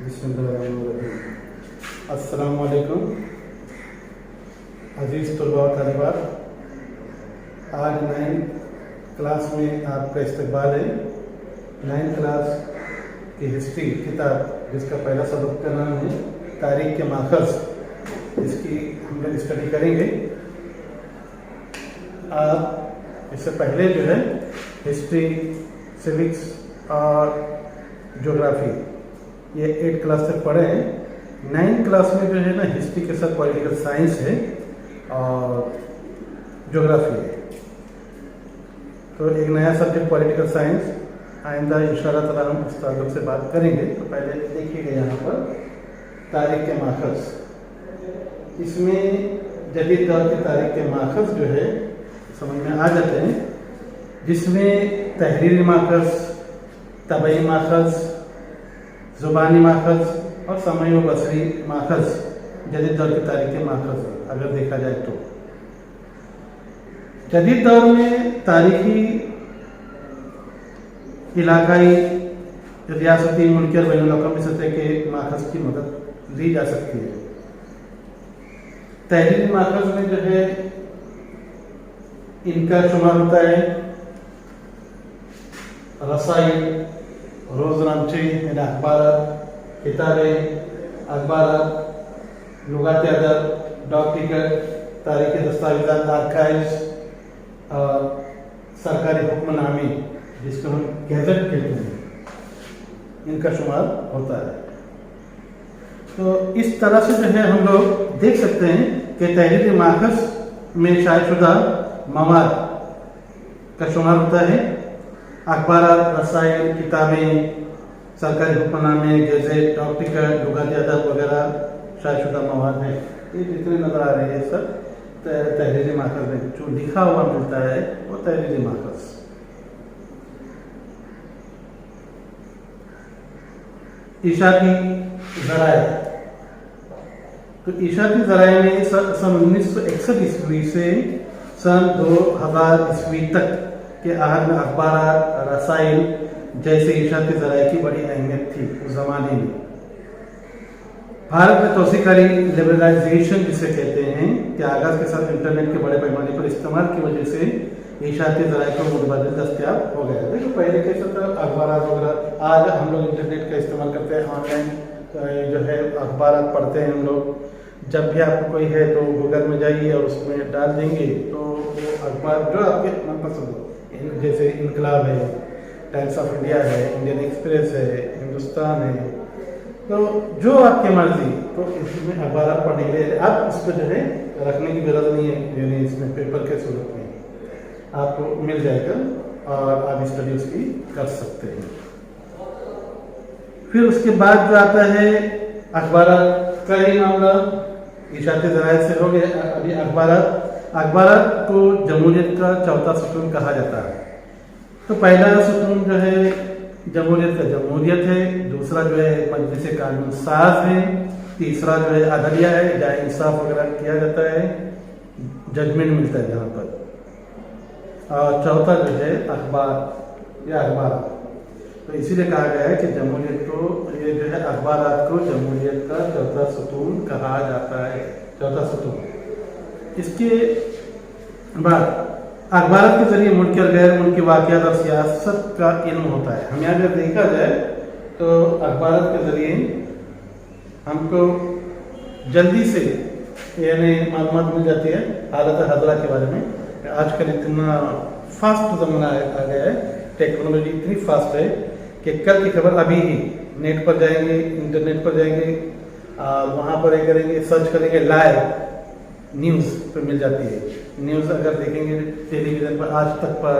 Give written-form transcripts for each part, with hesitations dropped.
अस्सलामुअलैकुम अज़ीज़ तलबा व तालिबात, आज 9th क्लास में आपका इस्तकबाल है। 9th क्लास की हिस्ट्री किताब जिसका पहला सबक का नाम है तारीख के माखज़, इसकी हम लोग स्टडी करेंगे। आप इससे पहले जो है हिस्ट्री, सिविक्स और ज्योग्राफी ये 8 क्लास तक पढ़े हैं। 9th क्लास में जो है ना हिस्ट्री के साथ पॉलिटिकल साइंस है और ज्योग्राफी है। तो एक नया सब्जेक्ट पॉलिटिकल साइंस आइंदा इंशाअल्लाह ताला हम उस ताल्लुक से बात करेंगे। तो पहले देखिएगा यहाँ पर तारीख के माखज़, इसमें जदीद दौर के तारीख के माखज़ जो है समझ में आ जाते हैं, जिसमें तहरीरी माखज़, तबई माखज़, ज़ुबानी माखज़ और समय व बसरी माखज़ जदीद दौर की तारीख के माखज़ अगर देखा जाए तो। जदीद दौर में तारीखी, इलाकाई, रियासती, मुल्की और बैनुल-अक़वामी सतह के माखज़ की मदद ली जा सकती है। तहरीरी माखज़ में जो है इनका शुमार होता है रसाई, रोज़नामचे यानी अखबार, किताबें, अखबार, लुगात अदब, डाक टिकट, तारीखी दस्तावेज़ात, आर्काइव्स और सरकारी हुक्मनामे जिसको हम गैजेट कहते हैं, इनका शुमार होता है। तो इस तरह से जो है हम लोग देख सकते हैं कि तहरीरी माखज़ में शायदशुदा मवाद का शुमार होता है। अखबार, रसायल, किताबें, सरकारी हुक्मनामे, गैजेट, डाक टिकट, लुगात अदब वगैरह शायदशुदा मवाद हैं। ये जितने नजर आ रहे हैं सब तहरीरी माखज़ में जो लिखा हुआ मिलता है वो तहरीरी माखज़। इशाती ज़राए, तो इशाती ज़राए में सन 1961 ईस्वी से सन 2000 ईस्वी तक के आहद में अखबार, रसाइल जैसे इशाती ज़राए की बड़ी अहमियत थी उस ज़माने में। भारत में तोसीकारी लिबरलाइजेशन जिसे कहते हैं कि आगाज़ के साथ इंटरनेट के बड़े पैमाने पर इस्तेमाल की वजह से इशाती ज़राए को मुतबादिल दस्तयाब हो गया। देखो पहले कैसा था, अखबार वगैरह, आज हम लोग इंटरनेट का इस्तेमाल करते हैं, ऑनलाइन जो है अखबार पढ़ते हैं हम लोग। जब भी आपको कोई है तो गूगल में जाइए और उसमें डाल देंगे तो वो अखबार जो आपके मनपसंद हो, जैसे इनकलाब है, टाइम्स ऑफ इंडिया है, इंडियन एक्सप्रेस है, हिंदुस्तान है, तो जो आपकी मर्जी, तो इसमें अखबार पढ़ने के लिए आप इसको जो है रखने की जरूरत नहीं है, यानी इसमें पेपर के सूरत में आपको मिल जाएगा और आप स्टडी उसकी कर सकते हैं। फिर उसके बाद जो आता है अखबार का ही मामला, इशाती ज़राए से हो गया। अभी अखबार को जमहूरियत का चौथा सुतून कहा जाता है। तो पहला सुतून जो है जमहूरियत का जमहूरियत है, दूसरा जो है मजलिस कानून साज है, तीसरा जो है अदलिया है जहाँ इंसाफ वगैरह किया जाता है, जजमेंट मिलता है जहाँ पर, और चौथा जो है अखबार या अखबार। तो इसीलिए कहा गया है कि जमहूरियत को, ये जो है अखबार को जमहूरियत का चौथा सुतून कहा जाता है, चौथा सुतून। इसके बाद अखबार के जरिए मुल्क और गैर मुल्की वाक़यात और सियासत का इल्म होता है। हम यहाँ अगर देखा जाए तो अखबार के जरिए हमको जल्दी से यानी मालूमात मिल जाती है हालत हज़रा के बारे में। आजकल इतना फास्ट ज़माना आ गया है, टेक्नोलॉजी इतनी फास्ट है कि कल की खबर अभी ही नेट पर जाएंगे, इंटरनेट पर जाएंगे, वहाँ पर ये करेंगे, सर्च करेंगे, लाइव न्यूज़ पे मिल जाती है। न्यूज़ अगर देखेंगे टेलीविज़न पर आज तक पर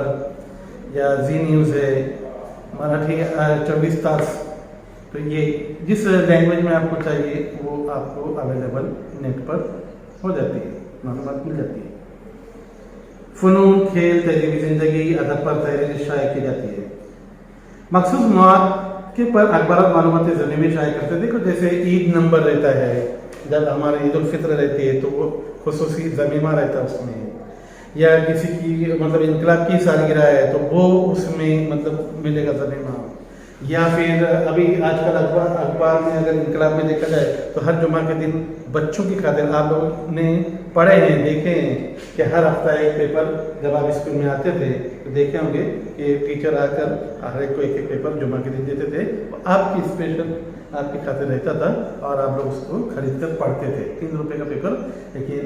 या जी न्यूज़ है, मराठी 24 तास, तो ये जिस लैंग्वेज में आपको चाहिए वो आपको अवेलेबल नेट पर हो जाती है, मालूमात मिल जाती है। फ़नून, खेल, तहरीरी ज़िंदगी, अदब पर तहरीर शाये की जाती है। मखसूस मौक़े के पर अखबार मालूमाती ज़रिए में शाये करते हैं। देखो जैसे ईद नंबर रहता है, जब हमारे ईद उल फित्र रहती है तो वो खुसूसी ज़मीमा रहता है उसमें, या किसी की मतलब इनकलाब की सालगिरह है तो वो उसमें मतलब मिलेगा ज़मीमा, या फिर अभी आजकल अखबार में अगर इनकलाब में देखा जाए तो हर जुमा के दिन बच्चों की खातिर आप लोगों ने पढ़े हैं, देखे हैं कि हर हफ्ता एक पेपर, जब आप स्कूल में आते थे तो देखे होंगे कि टीचर आकर हर एक को एक एक पेपर जुमा के दिन देते थे, वो आपकी स्पेशल आपकी खातिर रहता था और आप लोग उसको खरीद कर पढ़ते थे। 3 रुपये का पेपर, लेकिन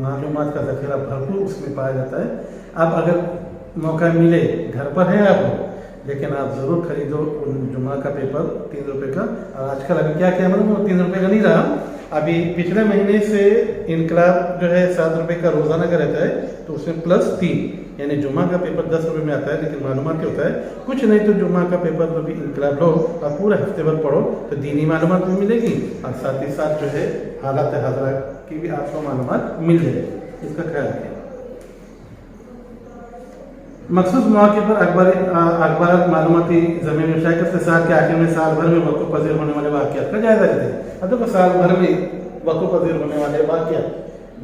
मालूमात का ज़ख़ीरा भरपूर उसमें पाया जाता है। अब अगर मौका मिले, घर पर है आप लोग, लेकिन आप ज़रूर खरीदो उन जुमा का पेपर 3 रुपये का। और आजकल अभी क्या क्या मतलब वो 3 रुपये का नहीं रहा, अभी पिछले महीने से इनकलाब जो है 7 रुपये का रोज़ाना का रहता है, तो उसमें +3, यानी जुमा का पेपर 10 रुपये में आता है, लेकिन मालूमात क्या होता है कुछ नहीं तो जुमा का पेपर जब भी इनकलाब लो और पूरा हफ्ते भर पढ़ो तो दीनी मालूमात भी मिलेगी और साथ ही साथ जो है हालात हाजरा की भी आपको मालूमात मिल जाएगी। इसका ख्याल रखें। मखसूस मौके पर अखबार मालूमाती ज़मीन शायद के साल के आखिर में साल भर में वक़्फ़ पज़ीर होने वाले वाक़यात का जायज़ा लेते हैं। अब देखो साल भर में वक़्फ़ पज़ीर होने वाले वाक़यात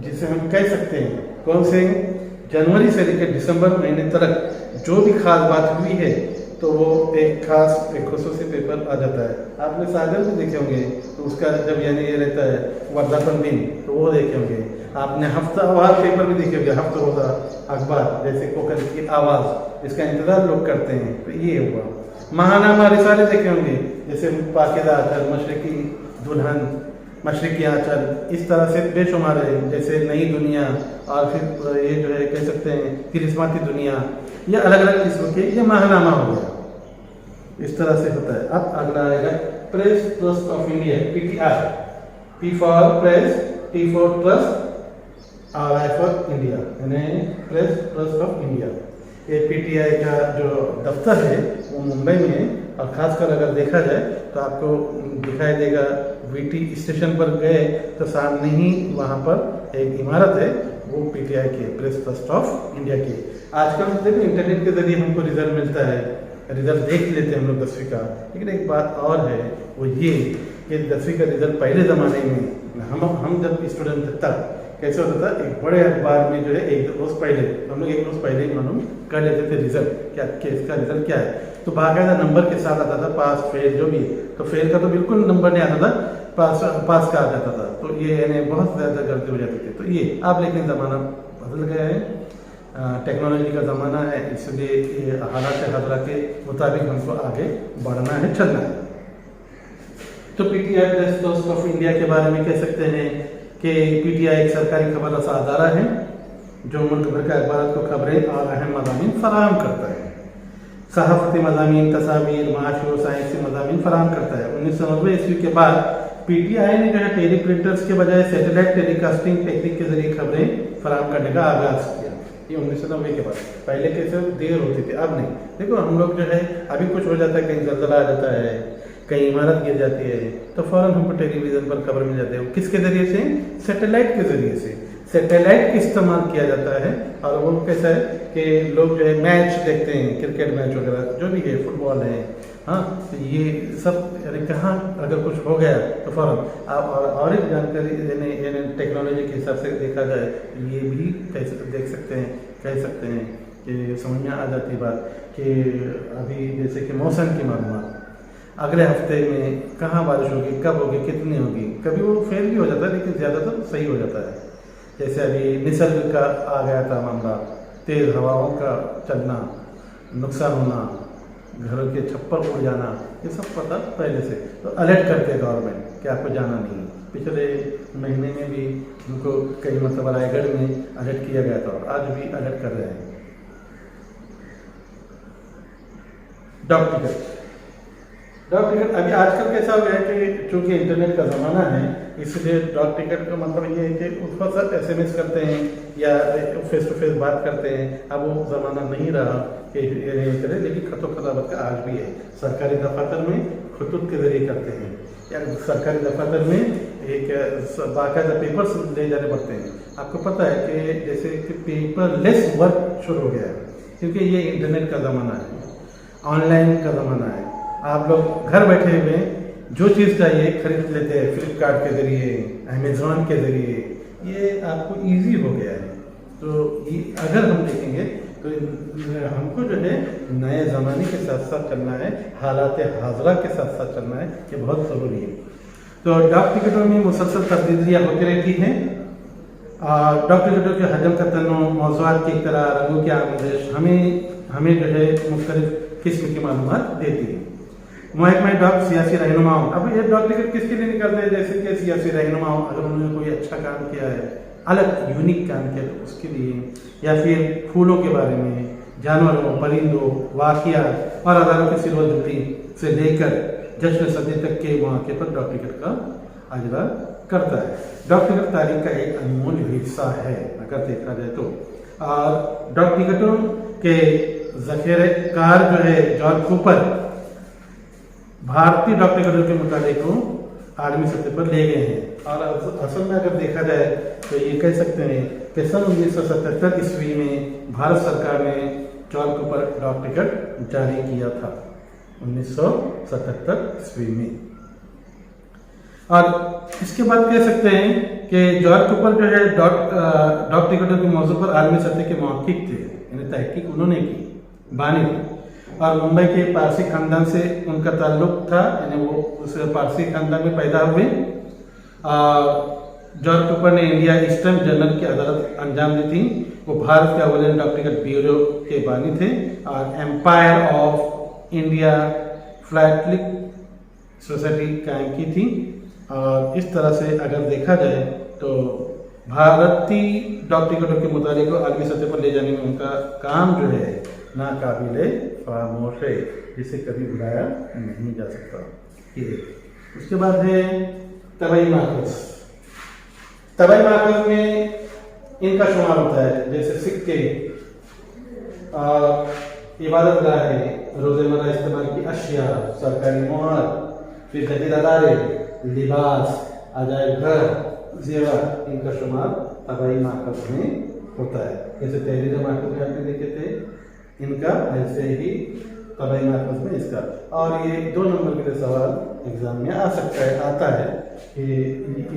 जिसे हम कह सकते हैं कौन से, जनवरी से लेकर दिसंबर महीने तक जो भी खास बात हुई है तो वो एक खुसूसी पेपर आ जाता है। आपने सागर में देखे होंगे तो उसका जब यानी ये रहता है वर्धापन दिन तो वो देखे होंगे। आपने हफ्तावार पेपर भी देखे होंगे, हफ्ता रोज़ा अखबार जैसे कोकर की आवाज़, इसका इंतज़ार लोग करते हैं, तो ये हुआ। महानामा रिसाले देखे होंगे जैसे पाकिदा आंचल, मशरकी दुल्हन, मशरकी आंचल, इस तरह से बेशुमार है, जैसे नई दुनिया और फिर ये जो है कह सकते हैं तिलिस्माती दुनिया, ये अलग अलग किस्म के ये महानामा हो गया, इस तरह से होता है। अब अगला आएगा press trust of India, PTI, P for press, T for trust, RI for India, यानी प्रेस ट्रस्ट ऑफ इंडिया। ये PTI का जो दफ्तर है वो मुंबई में है और ख़ासकर अगर देखा जाए तो आपको दिखाई देगा VT स्टेशन पर गए तो सामने ही वहाँ पर एक इमारत है, वो PTI की, प्रेस ट्रस्ट ऑफ इंडिया की। आजकल तो देखो इंटरनेट के ज़रिए हमको रिजल्ट मिलता है, रिजल्ट देख लेते हैं हम लोग 10वीं का। लेकिन एक बात और है वो ये कि 10वीं का रिजल्ट पहले ज़माने में हम जब स्टूडेंट थे तब कैसे होता था, एक बड़े अखबार में जो है एक रोज़ पहले हम लोग 1 रोज़ पहले ही मालूम कर लेते थे रिजल्ट क्या, इसका रिजल्ट क्या है। तो बाकायदा नंबर के साथ आता था, पास फेल जो भी, तो फेल का तो बिल्कुल नंबर नहीं आता था, पास का आ जाता था। तो ये यानी बहुत ज़्यादा गलती हो जाती थी। तो ये अब लेकिन ज़माना बदल गया है, टेक्नोलॉजी का ज़माना है, इसलिए हालात हाजरा के मुताबिक हमको आगे बढ़ना है, चलना है। तो PTI press trust of India के बारे में कह सकते हैं कि PTI एक सरकारी खबर रसा अदारा है जो मुल्क भर के अखबार को खबरें और अहम मज़ामीन फराहम करता है। सहाफ़ती मज़ामीन, तस्वीर, माशी और साइंसी मज़ामीन फराहम करता है। 1990 ईस्वी के बाद PTI ने जो है टेलीप्रिंटर्स के बजाय सैटेलाइट टेलीकास्टिंग टेक्निक के जरिए खबरें फराहम करने का आगाज़ किया। ये 1990 के बाद, पहले कैसे देर होती थी, अब नहीं। देखो हम लोग जो है अभी कुछ हो जाता है, कहीं ज़लज़ला आ जाता है, कहीं इमारत गिर जाती है तो फ़ौरन हमको टेलीविज़न पर खबर मिल जाती है। किसके ज़रिए से? सैटेलाइट के ज़रिए से। सैटेलाइट का इस्तेमाल किया जाता है और वो कैसा है कि लोग जो है मैच देखते हैं, क्रिकेट मैच वगैरह जो भी है, फुटबॉल है, हाँ, तो ये सब यानी कहाँ अगर कुछ हो गया तो फ़ौरन आप और एक जानकारी यानी टेक्नोलॉजी के हिसाब से देखा जाए ये भी देख सकते हैं, कह सकते हैं कि समझ में आ जाती बात कि अभी जैसे कि मौसम की मालूमात, अगले हफ्ते में कहाँ बारिश होगी, कब होगी, कितनी होगी, कभी वो फेल भी हो जाता है लेकिन ज़्यादातर सही हो जाता है। जैसे अभी निसर्ग का आ गया था मामला, तेज़ हवाओं का चलना, नुकसान होना, घरों के छप्पर उड़ जाना, ये सब पता पहले से तो अलर्ट करते हैं गवर्नमेंट कि आपको जाना नहीं। पिछले महीने में भी उनको कई मतलब रायगढ़ में अलर्ट किया गया था और आज भी अलर्ट कर रहे हैं। डाक टिकट अभी आजकल कैसा हो गया है कि चूँकि इंटरनेट का ज़माना है इसलिए डाक टिकट का मतलब ये है कि उस पर सब SMS करते हैं या फेस टू फेस बात करते हैं। अब वो ज़माना नहीं रहा कि ये नहीं करे, लेकिन खतो खताबत का आज भी है। सरकारी दफातर में खतूत के ज़रिए करते हैं या सरकारी दफातर में एक बाकायदा पेपर्स ले जाने पड़ते हैं। आपको पता है कि जैसे कि पेपरलेस वर्क शुरू हो गया है क्योंकि ये इंटरनेट का ज़माना है, ऑनलाइन का ज़माना है। आप लोग घर बैठे हुए जो चीज़ चाहिए खरीद लेते हैं, फ्लिपकार्ट के ज़रिए, अमेज़ॉन के ज़रिए, ये आपको इजी हो गया है। तो ये अगर हम देखेंगे तो तो हमको जो है नए ज़माने के साथ साथ चलना है, हालात हाजरा के साथ साथ चलना है, ये बहुत ज़रूरी है। तो डाक टिकटों में मुसलसल तब्दीलियाँ होती रहती हैं। डाक टिकटों के हजम का तनों, मौज़ूआत की तरह, रंगों की आमोजिश हमें जो है मुख्तलिफ किस्म की मालूमात देती है। महकमा डाक सियासी रहनुमाओं, अब ये डाक टिकट किसके लिए निकलते हैं? जैसे कि सियासी रहनुमाओं, अगर उन्होंने कोई अच्छा काम किया है, अलग यूनिक काम किया तो उसके लिए, या फिर फूलों के बारे में, जानवरों, परिंदों, वाक़ियात और अदारों की सिरोजुती से लेकर जश्न सदी तक के मौके पर डाक टिकट का अजरा करता है। डाक टिकट तारीख का एक अनमोल हिस्सा है अगर देखा जाए तो। और डाक टिकटों के ज़ख़ीरे कार जो है जॉर्ज कूपर भारतीय डाक टिकटों के मुताबिक को आलमी सतह पर ले गए हैं। और असल में अगर देखा जाए तो ये कह सकते हैं कि सन 1977 ईस्वी में भारत सरकार ने जॉर्ज कूपर डाक टिकट जारी किया था, 1977 ईस्वी में। और इसके बाद कह सकते हैं कि जॉर्ज कूपर जो है डाक टिकटों के मौजू पर आलमी सतह के मौक़िफ़ थे, यानी तहकीक उन्होंने की, बानी थे। और मुंबई के पारसी खानदान से उनका ताल्लुक था, यानी वो उस पारसी खानदान में पैदा हुए। जॉर्ज कूपर ने इंडिया ईस्टर्न जनरल की अदालत अंजाम दी थी। वो भारत के अव्वल डाक टिकट ब्यूरो के बानी थे और एम्पायर ऑफ इंडिया फ्लैटलिक सोसाइटी कायम की थी। और इस तरह से अगर देखा जाए तो भारतीय डाक टिकटों के मुताबिक आलमी सतह पर ले जाने में उनका काम जो है नाकाबिले फरामोश है, जिसे कभी भुलाया नहीं जा सकता। उसके बाद है तबाई मार्कस। तबाई मार्कस में इनका शुमार होता है, जैसे सिक्के, इबादत गाहें, रोज़मर्रा इस्तेमाल की अशिया, सरकारी मोहर, फिर जदीद अदारे, लिबास, अजायब घर, जेवर, इनका शुमार तबाई मार्कस में होता है। जैसे तहरीर मार्कस में आपने देखे थे, इनका ऐसे ही तबाई मार्कस में इसका। और ये 2 नंबर के लिए सवाल एग्जाम में आ सकता है, आता है कि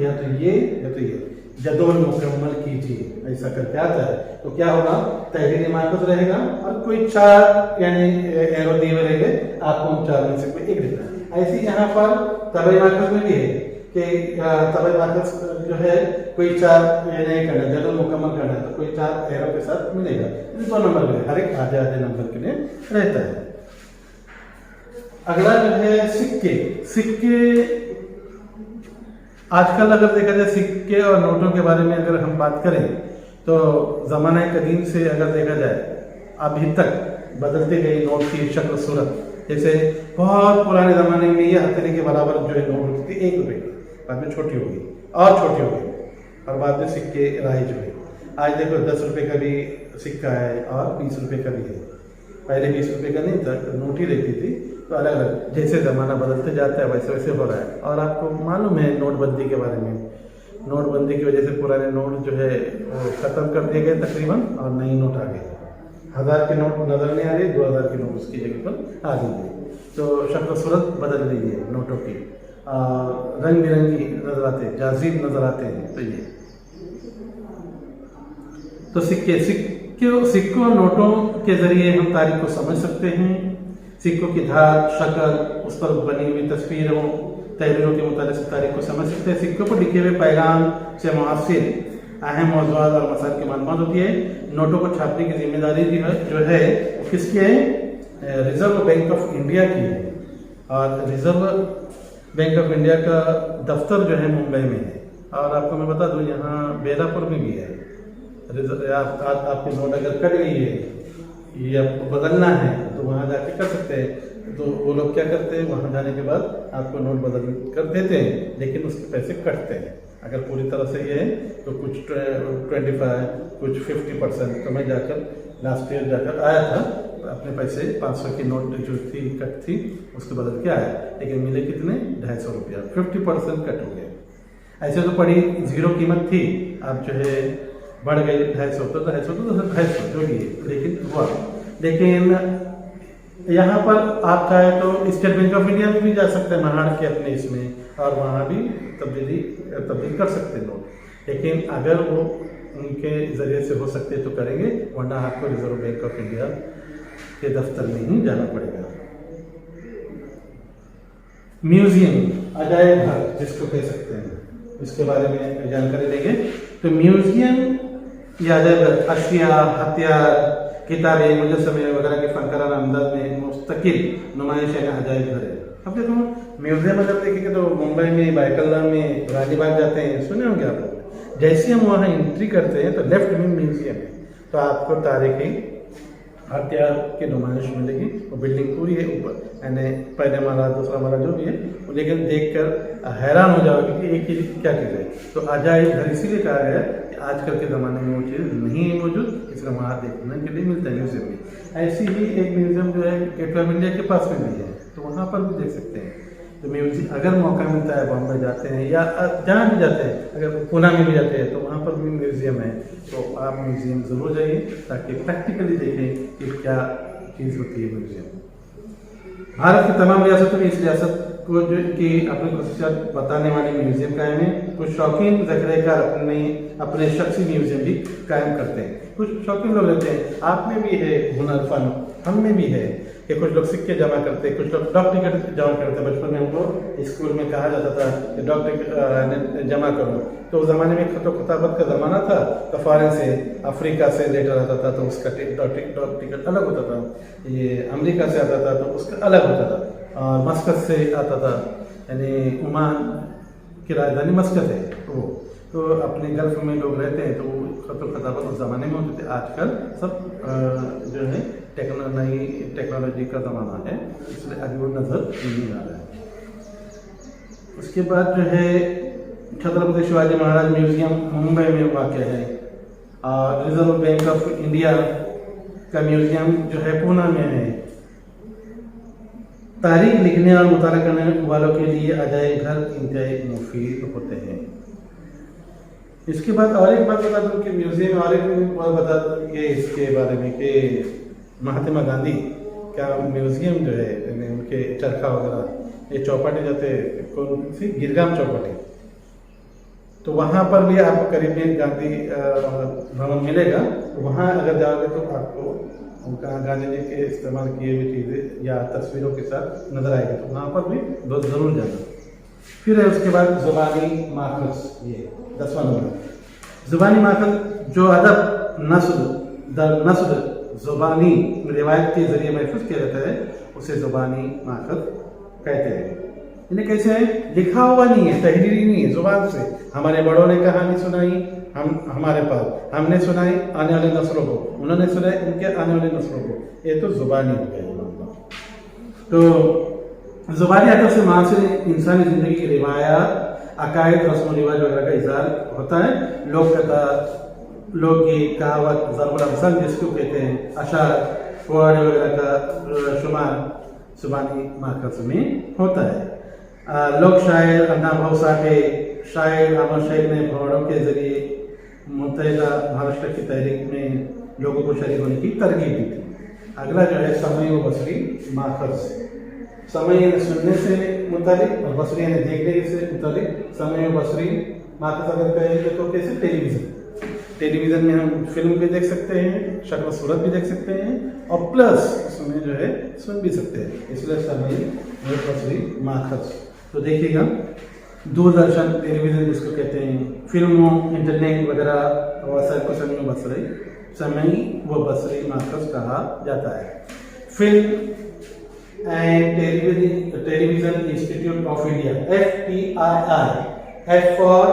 या तो ये या तो ये, जदोल मुकम्मल कीजिए, ऐसा करके आता है। तो क्या होगा, तहरीर मार्कस रहेगा और कोई 4 यानी एरो दिए हुए रहेंगे, आपको उन 4 में से कोई एक लिखना है। ऐसे यहाँ पर तबाई मार्कस में भी है कि तबाई मार्कस जो है कोई 4 ये नहीं करना, जदोल मुकम्मल करना है तो कोई 4 एरो के साथ मिलेगा। 2 नंबर के लिए, हर एक आधे आधे नंबर के लिए रहता है। अगला जो है सिक्के। सिक्के आजकल अगर देखा जाए सिक्के और नोटों के बारे में अगर हम बात करें तो ज़माना कदीम से अगर देखा जाए अभी तक बदलती गई नोट की शक्ल सूरत। जैसे बहुत पुराने ज़माने में ये हथेली के बराबर जो है नोट होती थी 1 रुपये की, बाद में छोटी होगी और छोटी होगी और बाद में सिक्के राइज हुए। आज देखो 10 रुपये का भी सिक्का है और 20 रुपये का भी है। पहले 20 रुपये का नहीं था, नोट ही रहती थी। तो अलग अलग जैसे ज़माना बदलते जाता है वैसे वैसे हो रहा है। और आपको मालूम है नोटबंदी के बारे में, नोटबंदी की वजह से पुराने नोट जो है वो ख़त्म कर दिए गए तकरीबन और नई नोट आ गए। 1000 के नोट नज़र नहीं आ रही, 2000 के नोट उसकी जगह पर आ गई है। तो शक्ल सूरत बदल रही है नोटों की, रंग बिरंगी नजर आते हैं, जाजीब नजर आते हैं। तो ये तो सिक्कों नोटों के जरिए हम तारीख को समझ सकते हैं। सिक्कों की धार, शक्ल, उस पर बनी हुई तस्वीरों, तहरीरों के मुताबिक तारीख को समझ सकते हैं। सिक्कों पर लिखे हुए पैगाम से मुआसिर अहम मौज़ूआत और मसाइल की मालूमात होती है। नोटों को छापने की जिम्मेदारी जो है वो किसकी है? रिजर्व बैंक ऑफ इंडिया की है। और रिजर्व बैंक ऑफ इंडिया का दफ्तर जो है मुंबई में है। और आपको मैं बता दूं यहाँ बेलापुर में भी है। आपकी नोट अगर कट गई है ये आपको बदलना है तो वहाँ जाके कर सकते हैं। तो वो लोग क्या करते हैं, वहाँ जाने के बाद आपको नोट बदल कर देते हैं, लेकिन उसके पैसे कटते हैं। अगर पूरी तरह से ये है तो कुछ 25 कुछ 50%। तो मैं जाकर लास्ट ईयर जाकर आया था, अपने पैसे 500 की नोट जो थी कट थी उसको बदल के आया, लेकिन मिले कितने? 250 रुपया, 50% कट हो गया। ऐसे तो पड़ी 0 कीमत थी, अब जो है बढ़ गई 250 तो 250 जो भी है, लेकिन हुआ। लेकिन यहाँ पर आप चाहे तो स्टेट बैंक ऑफ इंडिया में भी जा सकते हैं, महाराष्ट्र के अपने इसमें, और वहाँ भी तब्दील कर सकते हैं लोग। लेकिन अगर वो उनके ज़रिए से हो सकते तो करेंगे, वरना आपको रिजर्व बैंक ऑफ इंडिया के दफ्तर में ही जाना पड़ेगा। म्यूजियम, अजायब घर जिसको कह सकते हैं, इसके बारे में जानकारी लेंगे। तो म्यूजियम या अजायब घर अशिया, हथियार, किताबें, मुजस्समे वगैरह के फनकाराना अंदाज में मुस्तकिल नुमाइश है अजायब घर है। अब देखो म्यूजियम अगर देखेंगे तो मुंबई में बायकल्ला में रानीबाग जाते हैं, सुने होंगे आप लोग। जैसे हम वहाँ एंट्री करते हैं तो लेफ्ट में म्यूजियम है, तो आपको तारीखी हथियार की नुमाइश मिलेगी। वो बिल्डिंग पूरी है ऊपर, यानी पहले माला दूसरा माला जो भी है, लेकिन देखकर हैरान हो जाओगे कि एक ही क्या चीज़ है। तो अजायब घर इसीलिए कहा गया है कि आजकल के ज़माने में वो चीज़ नहीं है मौजूद, इसलिए वहाँ देखने के लिए मिलता है म्यूजियम में। ऐसी ही एक म्यूजियम जो है गेट वे ऑफ इंडिया के पास में भी है, तो वहाँ पर भी देख सकते हैं। तो म्यूजियम अगर मौका मिलता है, बॉम्बे जाते हैं या जहाँ भी जाते हैं, अगर पूना में भी जाते हैं तो वहाँ पर भी म्यूजियम है, तो आप म्यूजियम ज़रूर जाइए ताकि प्रैक्टिकली देखें कि क्या चीज़ होती है म्यूजियम। भारत की तमाम रियासतों में इस रियासत को जो कि अपनी खुसूसियात बताने वाले म्यूजियम कायम है। कुछ शौकीन ज़ख़ीरेकार अपने शख्सी म्यूजियम भी कायम करते हैं। कुछ शौकीन लोग रहते हैं, आप में भी है हुनर फन, हम में भी है कि कुछ लोग सिक्के जमा करते हैं, कुछ लोग डाक टिकट जमा करते हैं। बचपन में हमको स्कूल में कहा जाता था कि डाक टिकट जमा करो, तो उस ज़माने में खत खताबत का ज़माना था, तो फॉरेन से, अफ्रीका से लेटर आता था तो उसका डाक टिकट अलग होता था, ये अमेरिका से आता था तो उसका अलग होता था, और मस्कत से आता था, यानी ओमान की राजधानी मस्कत है वो, तो अपने गल्फ में लोग रहते हैं तो वो खत खताबत उस ज़माने में होते थे। आजकल सब जो है नई टेक्नोलॉजी का ज़माना है, इसलिए अभी वो नज़र नहीं आ रहा है। उसके बाद जो है छत्रपति शिवाजी महाराज म्यूजियम मुंबई में वाक़ है, और रिजर्व बैंक ऑफ इंडिया का म्यूजियम जो है पूना में है। तारीख लिखने और मुताला करने वालों के लिए अजायब घर इंतहाई मुफीद होते हैं। इसके बाद और एक बात बता दूं कि म्यूजियम और एक बात बता दूं ये इसके बारे में कि महात्मा गांधी का म्यूजियम जो है, उनके चरखा वगैरह, ये चौपाटी जाते कौन सी गिरगाम चौपाटी, तो वहाँ पर भी आपको करीब में गांधी भवन मिलेगा। तो वहाँ अगर जाओगे तो आपको उनका गांधी जी के इस्तेमाल किए हुए चीज़ें या तस्वीरों के साथ नजर आएगा, तो वहाँ पर भी बहुत ज़रूर जाना। फिर है उसके बाद ज़ुबानी माखज़, ये 10वां नंबर। ज़ुबानी माखज़ जो अदब नस्ल दर नस्ल ज़ुबानी रिवायत के ज़रिए महफूज किया जाता है, उसे ज़ुबानी माखज़ कहते हैं। इन्हें कैसे है, लिखा हुआ नहीं है, तहरीरी नहीं है, ज़ुबान से हमारे बड़ों ने कहानी सुनाई, हमारे पास हमने सुनाई आने वाले नस्लों को, उन्होंने सुनाई उनके आने वाले नस्लों को, ये तो ज़ुबानी हो गया। तो ज़ुबानी अदब से मासिर इंसानी ज़िंदगी की रिवायात, अकायद, रस्म रिवाज वगैरह का इज़हार होता है। लोक कथा, लोकगीत, कहावत, ज़रबुल अमसल जिसको कहते हैं, अशार, पोवाड़े वगैरह का शुमार ज़ुबानी माखज़ में होता है। लोक शायर अन्ना भवसाटे शायर अमर शेख ने पोवाड़ों के ज़रिए मुत्तहिदा महाराष्ट्र की तहरीक में लोगों को शरीक होने की तरगीब दी थी। अगला जो है समय व बसरी माखज़, समय सुनने से मुतालिक और बसरी यानी देखने से मुतालिक। समय व बसरी माखज़ अगर कहेंगे तो कैसे, टेलीविज़न में हम फिल्म भी देख सकते हैं, शक्ल सूरत भी देख सकते हैं, और प्लस उसमें जो है सुन भी सकते हैं, इसलिए समय व बसरी माखज़। तो देखिएगा दूरदर्शन टेलीविज़न जिसको कहते हैं, फिल्मों, इंटरनेट वगैरह वसैल को समय व बसरी माखज़ कहा जाता है। Film and television institute of India FTII, F for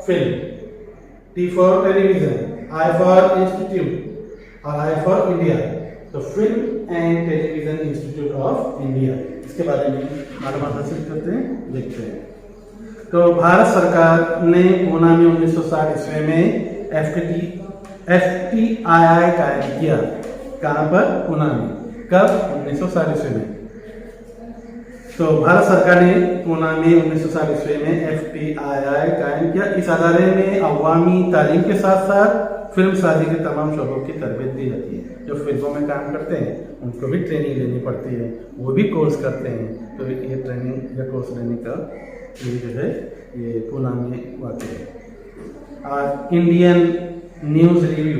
film, T for television, I for institute और I फॉर इंडिया। तो film and television institute of India, इसके बारे में मालूमात हासिल करते हैं, देखते हैं। तो भारत सरकार ने पूना में 1960 ईस्वी में FTII कायम किया। कहाँ पर, पूना में। कब, 1960 ईस्वी में। तो भारत सरकार ने पूना में 1960 ईस्वी में FTII कायम किया। इस अदारे में अवामी तालीम के साथ साथ फिल्म साजी के तमाम शोबों की तरबियत दी जाती है। जो फिल्मों में काम करते हैं उनको भी ट्रेनिंग लेनी पड़ती है, वो भी कोर्स करते हैं। तो ये ट्रेनिंग या कोर्स लेने का ये जो है ये पूना में वाक़ है। और Indian news review,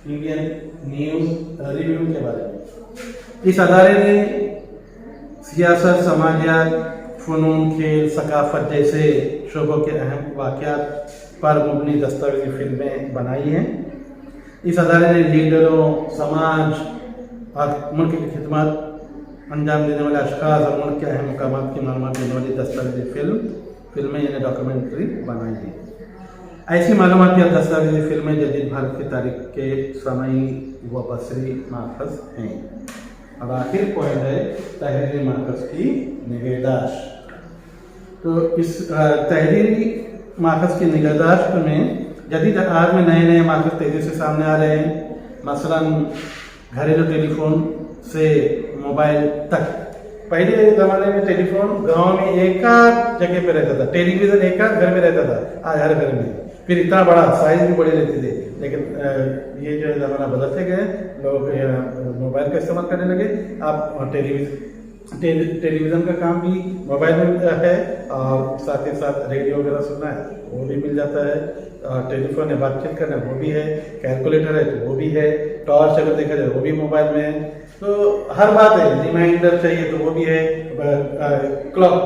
Indian news review के बारे में। इस अदारे ने सियासत, समाजियात, फ़नून, खेल, सकाफत जैसे शोबों के अहम वाक़यात पर मबनी दस्तावेजी फिल्में बनाई हैं। इस अदारे ने लीडरों, समाज और मुल्क की खिदमत अंजाम देने वाले अशख़ास और मुल्क के अहम मकामात की मालूमात देने वाली दस्तावेजी फिल्में यानी डॉक्यूमेंट्री बनाई है। ऐसी मालूमाती और दस्तावेजी फिल्में जदीद भारत की तारीख के समाई व बसरी माखज़ हैं। अब आखिर पॉइंट है तहरीरी माखज़ की निगहदाश्त। तो इस तहरीरी माखज़ की निगहदाश्त में जदीद आज में नए नए माखज़ तेज़ी से सामने आ रहे हैं। मसलन घरेलू टेलीफोन से मोबाइल तक। पहले ज़माने में टेलीफोन गांव में एक जगह पे रहता था, टेलीविज़न एक घर में रहता था, आज हर घर में। फिर इतना बड़ा साइज भी बड़ी रहती थी, लेकिन ये जो है ज़माना बदलते गए, लोग मोबाइल का इस्तेमाल करने लगे। अब टेलीविज़न का काम भी मोबाइल में है और साथ ही साथ रेडियो वगैरह सुनना है वो भी मिल जाता है, टेलीफोन है बातचीत करना वो भी है, कैलकुलेटर है तो वो भी है, टॉर्च अगर देखा जाए वो भी मोबाइल में है। तो हर बात है, रिमाइंडर चाहिए तो वो भी है, क्लॉक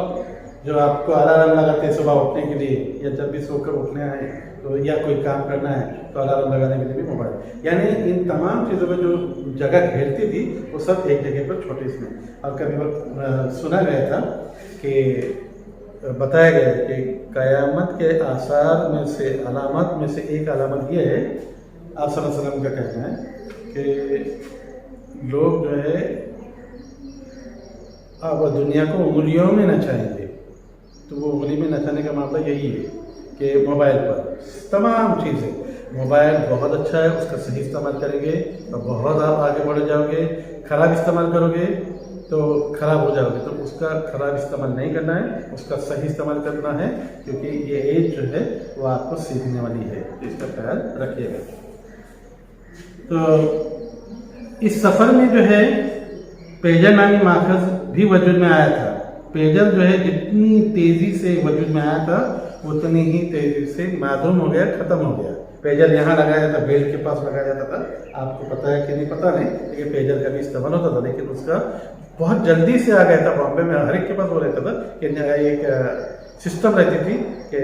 जो आपको अलार्म लगाते हैं सुबह उठने के लिए या जब भी सोकर उठना है तो या कोई काम करना है तो अलार्म लगाने के लिए भी मोबाइल। यानी इन तमाम चीज़ों में जो जगह घेरती थी वो सब एक जगह पर छोटे इसमें। और कभी वक्त सुना गया था कि बताया गया कि क़यामत के आसार में से अलामत में से एक अलामत ये है, आप सल्लल्लाहु अलैहि वसल्लम का कहना है कि लोग जो है अब दुनिया को उंगलियों में नचाएंगे। तो वो उंगली में नचाने का मामला यही है कि मोबाइल पर तमाम चीज़ें, मोबाइल बहुत अच्छा है, उसका सही इस्तेमाल करेंगे तो बहुत आप आगे बढ़ जाओगे, ख़राब इस्तेमाल करोगे तो ख़राब हो जाओगे। तो उसका ख़राब इस्तेमाल नहीं करना है, उसका सही इस्तेमाल करना है, क्योंकि ये एज जो है वो आपको सीखने वाली है, तो इसका ख्याल रखिएगा। तो इस सफ़र में जो है पेजर नामी माखज़ भी वजूद में आया था। पेजर जो है जितनी तेज़ी से वजूद में आया था उतनी ही तेज़ी से मादूम हो गया, ख़त्म हो गया। पेजर यहाँ लगाया जाता, बेल्ट के पास लगाया जाता था, आपको पता है कि नहीं पता नहीं, लेकिन पेजर का भी इस्तेमाल होता था। लेकिन उसका बहुत जल्दी से आ गया था, बॉम्बे में हर एक के पास वो रहता था कि एक सिस्टम रहती थी कि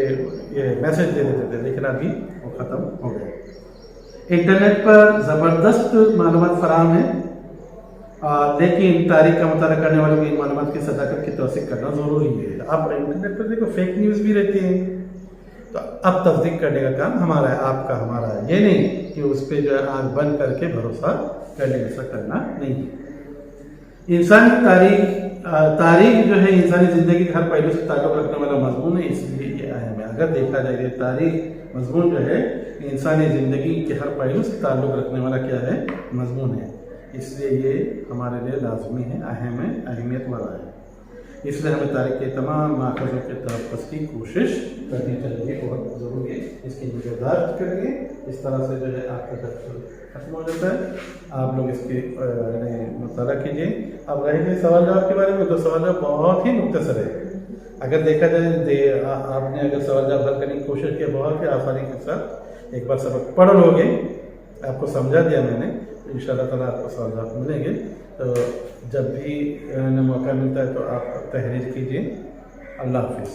ये मैसेज दे देते थे, लेकिन अभी वो ख़त्म हो गया। इंटरनेट पर ज़बरदस्त मालूमात फराहम है, लेकिन तारीख का मुताला करने वालों को इन मालूमात की सदाकत की तौसीक करना ज़रूरी है। अब इंटरनेट पर देखो फेक न्यूज़ भी रहती है, तो अब तस्दीक करने का काम हमारा है, आपका हमारा है। ये नहीं कि उस पर जो है आँख बंद करके भरोसा करने ऐसा करना नहीं है। इंसानी तारीख जो है इंसानी ज़िंदगी के हर पहलू से ताल्लुक़ रखने वाला मजमून है, इसलिए ये अहम है। अगर देखा जाए ये तारीख मजमून जो है इंसानी ज़िंदगी के हर पहलू से ताल्लुक़ रखने वाला क्या है, मजमून है, इसलिए ये हमारे लिए लाजमी है, अहम है, अहमियत वाला है। इसलिए हमें तारीख के तमाम माखज़ों के तहफ़्फ़ुज़ की कोशिश करनी चाहिए, बहुत ज़रूरी है। इसकी निगहदाश्त करिए, इस तरह से जो है आपका दर्द खत्म हो जाता है। आप लोग इसके मुताला कीजिए। अब रह गए सवाल जवाब के बारे में, तो सवाल जवाब बहुत ही मुख्तसर है। अगर देखा जाए आपने अगर सवाल जवाब हल करने की कोशिश की, बहुत ही आसानी के साथ एक बार सबक पढ़ लोगे, आपको समझा दिया मैंने, तो इंशाअल्लाह ताला आपको सवाल जवाब मिलेंगे। तो जब भी मौका मिलता है तो आप तहरीर कीजिए। अल्लाह हाफ़िज़।